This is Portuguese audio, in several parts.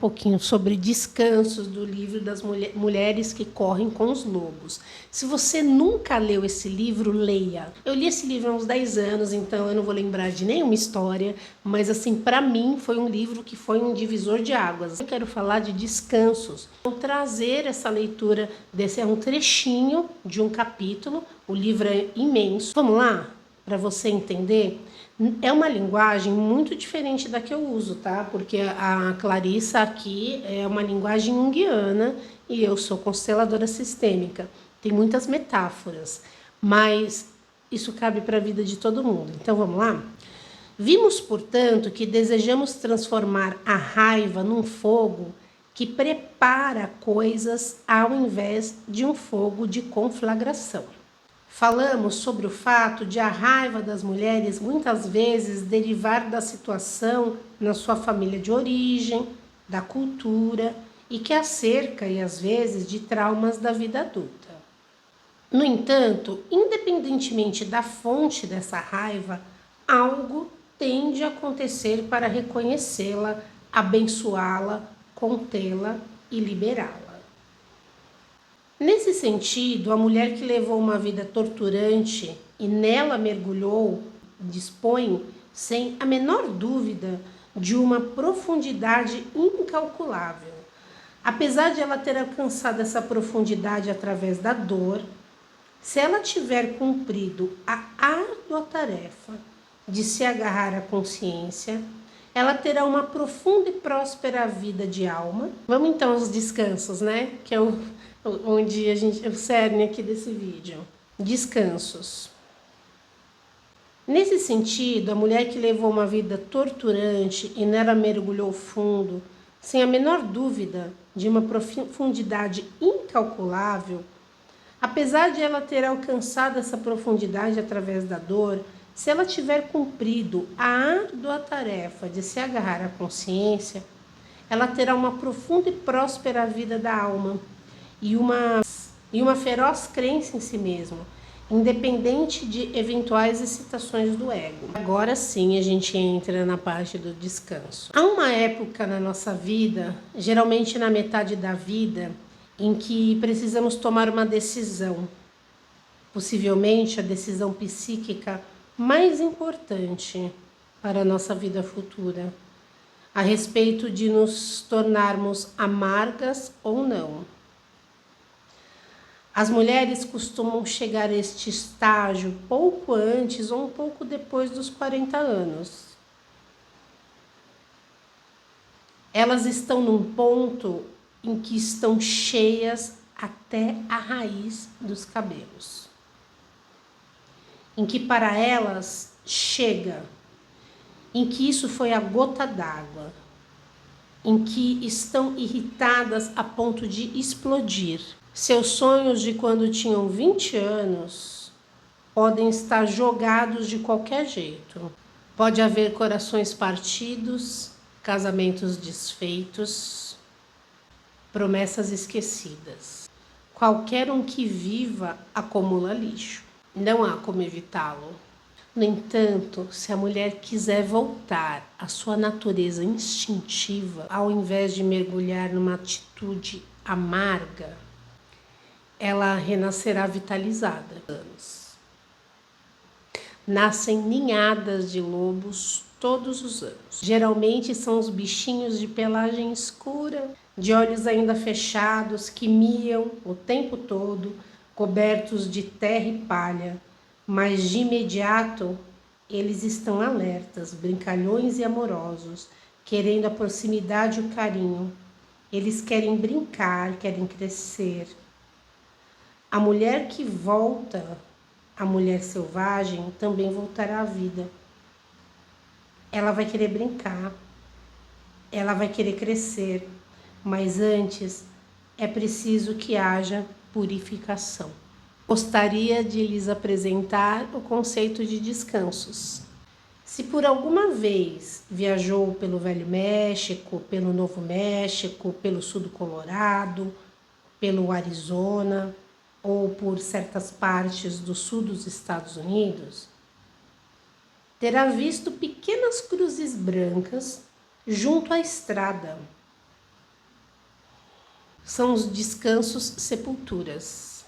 pouquinho sobre descansos do livro das Mulheres que Correm com os Lobos. Se você nunca leu esse livro, leia. Eu li esse livro há uns 10 anos, então eu não vou lembrar de nenhuma história, mas assim, para mim foi um livro que foi um divisor de águas. Eu quero falar de descansos. Vou trazer essa leitura desse é um trechinho de um capítulo. O livro é imenso. Vamos lá? Para você entender. É uma linguagem muito diferente da que eu uso, tá? Porque a Clarissa aqui é uma linguagem junguiana e eu sou consteladora sistêmica. Tem muitas metáforas, mas isso cabe para a vida de todo mundo. Então vamos lá? Vimos, portanto, que desejamos transformar a raiva num fogo que prepara coisas ao invés de um fogo de conflagração. Falamos sobre o fato de a raiva das mulheres muitas vezes derivar da situação na sua família de origem, da cultura e que a cerca e às vezes de traumas da vida adulta. No entanto, independentemente da fonte dessa raiva, algo tende a acontecer para reconhecê-la, abençoá-la, contê-la e liberá-la. Nesse sentido, a mulher que levou uma vida torturante e nela mergulhou, dispõe, sem a menor dúvida, de uma profundidade incalculável. Apesar de ela ter alcançado essa profundidade através da dor, se ela tiver cumprido a árdua tarefa de se agarrar à consciência, ela terá uma profunda e próspera vida de alma. Vamos então aos descansos, né? Que é onde o cerne aqui desse vídeo. Descansos. Nesse sentido, a mulher que levou uma vida torturante e nela mergulhou fundo, sem a menor dúvida de uma profundidade incalculável, apesar de ela ter alcançado essa profundidade através da dor, se ela tiver cumprido a árdua tarefa de se agarrar à consciência, ela terá uma profunda e próspera vida da alma e uma feroz crença em si mesma, independente de eventuais excitações do ego. Agora sim a gente entra na parte do descanso. Há uma época na nossa vida, geralmente na metade da vida, em que precisamos tomar uma decisão, possivelmente a decisão psíquica mais importante para a nossa vida futura, a respeito de nos tornarmos amargas ou não. As mulheres costumam chegar a este estágio pouco antes ou um pouco depois dos 40 anos. Elas estão num ponto em que estão cheias até a raiz dos cabelos. Em que para elas chega, em que isso foi a gota d'água, em que estão irritadas a ponto de explodir. Seus sonhos de quando tinham 20 anos podem estar jogados de qualquer jeito. Pode haver corações partidos, casamentos desfeitos, promessas esquecidas. Qualquer um que viva acumula lixo. Não há como evitá-lo. No entanto, se a mulher quiser voltar à sua natureza instintiva, ao invés de mergulhar numa atitude amarga, ela renascerá vitalizada. Nascem ninhadas de lobos todos os anos. Geralmente são os bichinhos de pelagem escura, de olhos ainda fechados, que miam o tempo todo, cobertos de terra e palha, mas de imediato eles estão alertas, brincalhões e amorosos, querendo a proximidade e o carinho. Eles querem brincar, querem crescer. A mulher que volta, a mulher selvagem, também voltará à vida. Ela vai querer brincar, ela vai querer crescer, mas antes é preciso que haja purificação. Gostaria de lhes apresentar o conceito de descansos. Se por alguma vez viajou pelo Velho México, pelo Novo México, pelo sul do Colorado, pelo Arizona ou por certas partes do sul dos Estados Unidos, terá visto pequenas cruzes brancas junto à estrada. são os descansos sepulturas.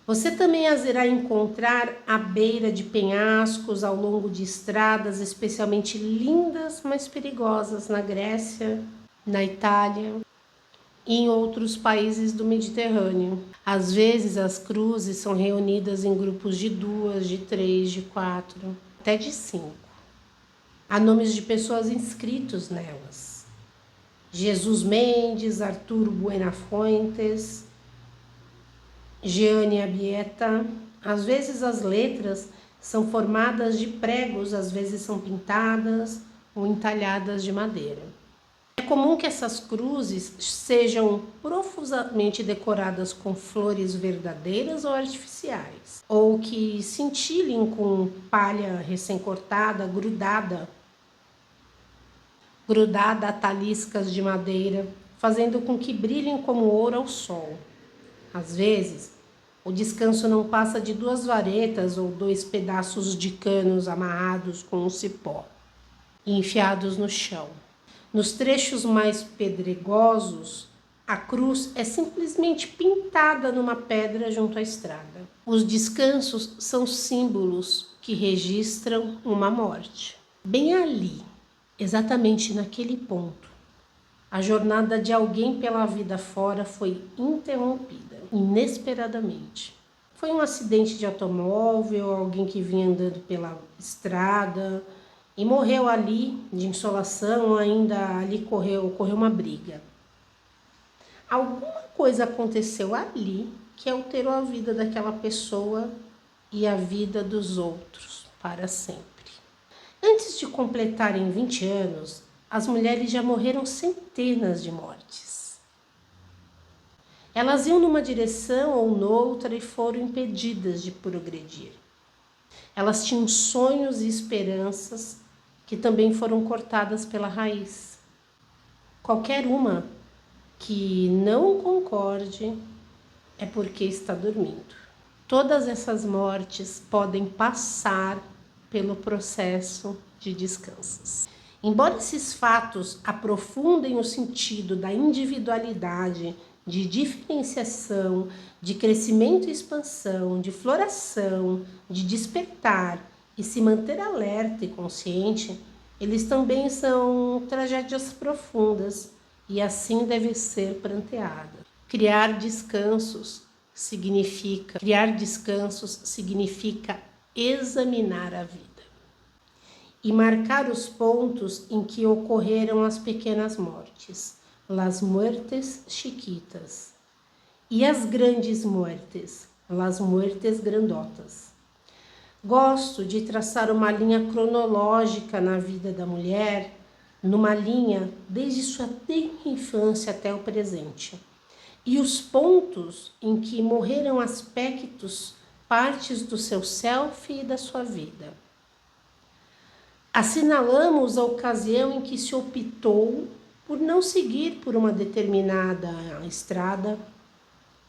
Você também as irá encontrar à beira de penhascos, ao longo de estradas especialmente lindas, mas perigosas na Grécia, na Itália e em outros países do Mediterrâneo. Às vezes as cruzes são reunidas em grupos de 2, de 3, de 4, até de 5. Há nomes de pessoas inscritos nelas. Jesus Mendes, Arturo Buenafuentes, Jeane Abieta. Às vezes as letras são formadas de pregos, às vezes são pintadas ou entalhadas de madeira. É comum que essas cruzes sejam profusamente decoradas com flores verdadeiras ou artificiais, ou que cintilem com palha recém-cortada, grudada a taliscas de madeira, fazendo com que brilhem como ouro ao sol. Às vezes, o descanso não passa de 2 varetas ou 2 pedaços de canos amarrados com um cipó e enfiados no chão. Nos trechos mais pedregosos, a cruz é simplesmente pintada numa pedra junto à estrada. Os descansos são símbolos que registram uma morte. Bem ali, exatamente naquele ponto, a jornada de alguém pela vida fora foi interrompida, inesperadamente. Foi um acidente de automóvel, alguém que vinha andando pela estrada e morreu ali de insolação, ou ainda ali ocorreu uma briga. Alguma coisa aconteceu ali que alterou a vida daquela pessoa e a vida dos outros para sempre. Antes de completarem 20 anos, as mulheres já morreram centenas de mortes. Elas iam numa direção ou noutra e foram impedidas de progredir. Elas tinham sonhos e esperanças que também foram cortadas pela raiz. Qualquer uma que não concorde é porque está dormindo. Todas essas mortes podem passar pelo processo de descansos. Embora esses fatos aprofundem o sentido da individualidade, de diferenciação, de crescimento e expansão, de floração, de despertar e se manter alerta e consciente, eles também são tragédias profundas e assim devem ser pranteadas. Criar descansos significa examinar a vida e marcar os pontos em que ocorreram as pequenas mortes, las muertes chiquitas, e as grandes muertes, las muertes grandotas. Gosto de traçar uma linha cronológica na vida da mulher, numa linha desde sua tenra infância até o presente, e os pontos em que morreram aspectos, partes do seu self e da sua vida. Assinalamos a ocasião em que se optou por não seguir por uma determinada estrada.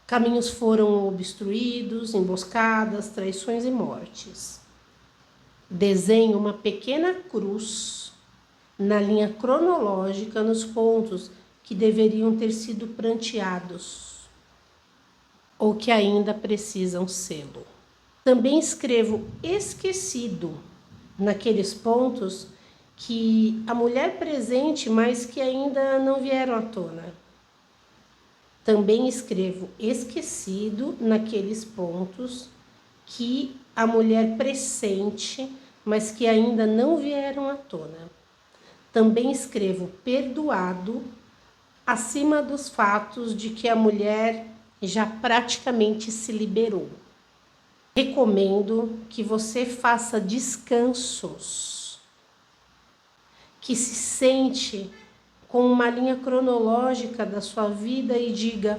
Caminhos foram obstruídos, emboscadas, traições e mortes. Desenho uma pequena cruz na linha cronológica nos pontos que deveriam ter sido pranteados ou que ainda precisam sê-lo. Também escrevo esquecido naqueles pontos que a mulher presente, mas que ainda não vieram à tona. Também escrevo esquecido naqueles pontos que a mulher pressente, mas que ainda não vieram à tona. Também escrevo perdoado acima dos fatos de que a mulher já praticamente se liberou. Recomendo que você faça descansos, que se sente com uma linha cronológica da sua vida e diga: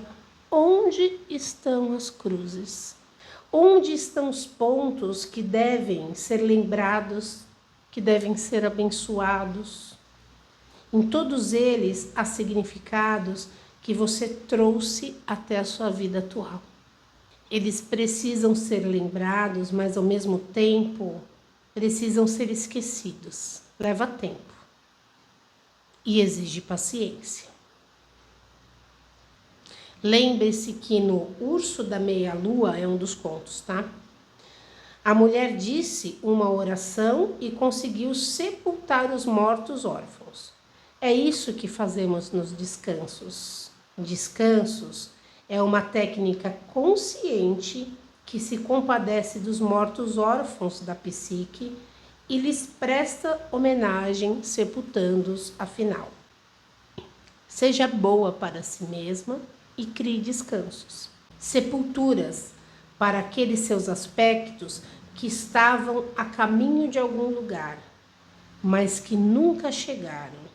onde estão as cruzes? Onde estão os pontos que devem ser lembrados, que devem ser abençoados? Em todos eles há significados que você trouxe até a sua vida atual. Eles precisam ser lembrados, mas ao mesmo tempo precisam ser esquecidos. Leva tempo e exige paciência. Lembre-se que no Urso da Meia-Lua é um dos contos, tá? A mulher disse uma oração e conseguiu sepultar os mortos órfãos. É isso que fazemos nos descansos. Descansos é uma técnica consciente que se compadece dos mortos órfãos da psique e lhes presta homenagem, sepultando-os afinal. Seja boa para si mesma e crie descansos. Sepulturas para aqueles seus aspectos que estavam a caminho de algum lugar, mas que nunca chegaram.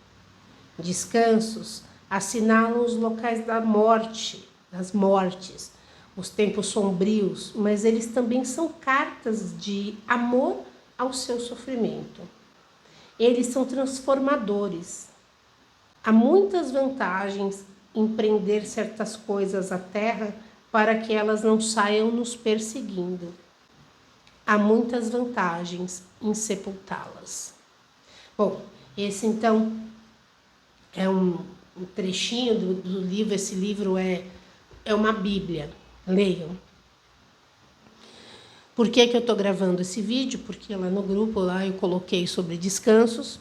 Descansos assinalam os locais da morte, das mortes, os tempos sombrios, mas eles também são cartas de amor ao seu sofrimento. Eles são transformadores. Há muitas vantagens em prender certas coisas à terra para que elas não saiam nos perseguindo. Há muitas vantagens em sepultá-las. Bom, esse então é um trechinho do livro. Esse livro é uma bíblia. Leiam. Por que eu estou gravando esse vídeo? Porque lá no grupo lá eu coloquei sobre descansos.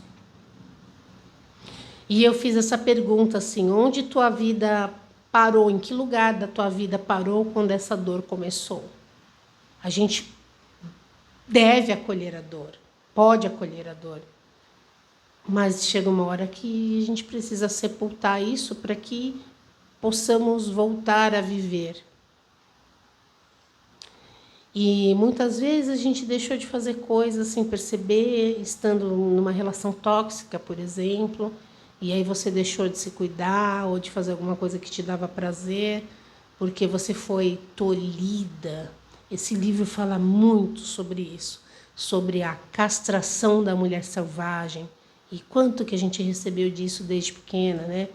E eu fiz essa pergunta assim: onde tua vida parou? Em que lugar da tua vida parou quando essa dor começou? A gente deve acolher a dor, pode acolher a dor, mas chega uma hora que a gente precisa sepultar isso para que possamos voltar a viver. E muitas vezes a gente deixou de fazer coisas sem perceber, estando numa relação tóxica, por exemplo, e aí você deixou de se cuidar ou de fazer alguma coisa que te dava prazer, porque você foi tolhida. Esse livro fala muito sobre isso, sobre a castração da mulher selvagem e quanto que a gente recebeu disso desde pequena, né?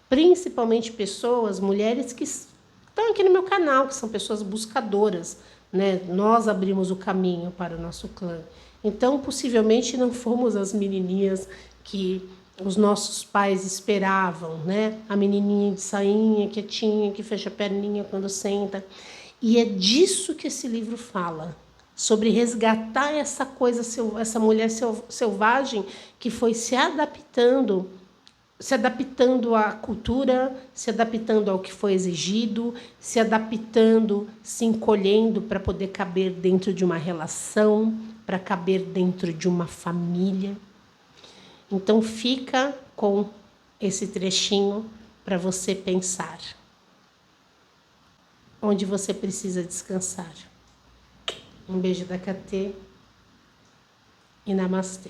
Principalmente pessoas, mulheres que estão aqui no meu canal, que são pessoas buscadoras, né? Nós abrimos o caminho para o nosso clã. Então, possivelmente não fomos as menininhas que os nossos pais esperavam, né? A menininha de sainha, quietinha, que fecha a perninha quando senta. E é disso que esse livro fala, sobre resgatar essa coisa, essa mulher selvagem que foi se adaptando à cultura, se adaptando ao que foi exigido, se adaptando, se encolhendo para poder caber dentro de uma relação, para caber dentro de uma família. Então fica com esse trechinho para você pensar. Onde você precisa descansar. Um beijo da Katê e namastê.